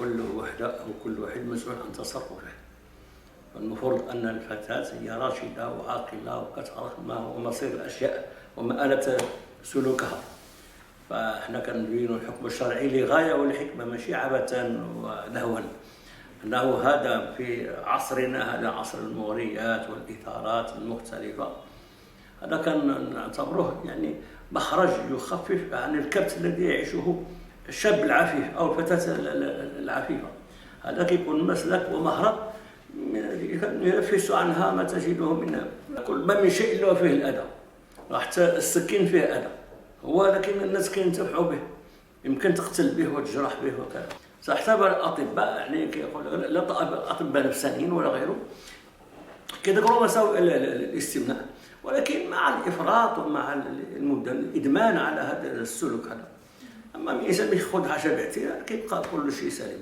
كل وحدة أو كل واحد مسؤول عن تصرفه. فالمفروض أن الفتاة هي راشدة وعاقلة وكتعرف ما هو مصير الأشياء ومآلة سلوكها. فاحنا كنبينوا الحكم الشرعي لغاية ولحكمة، ماشي عبثا ولهوا، أنه هذا في عصرنا، هذا عصر المغريات والإثارات المختلفة، هذا كان نعتبره يعني مخرج يخفف عن الكبت الذي يعيشه الشاب العفيف أو الفتاة العفيفة. هذا كيكون مسلك ومهرب ينفس عنها ما تجده من كل ما من شيء إلا فيه الأذى، حتى السكين فيه أذى، هو لكن الناس كينتفعوا به، يمكن تقتل به وتجرح به وكذا. حتى الأطباء يعني كيقول لا أطباء نفسانيين ولا غيره كيذكروا مساوئ الاستمناء، ولكن مع الإفراط ومع الإدمان على هذا السلوك هذا، أما الإنسان ياخذ حاجة باعتبار كيبقى كل شيء سليم.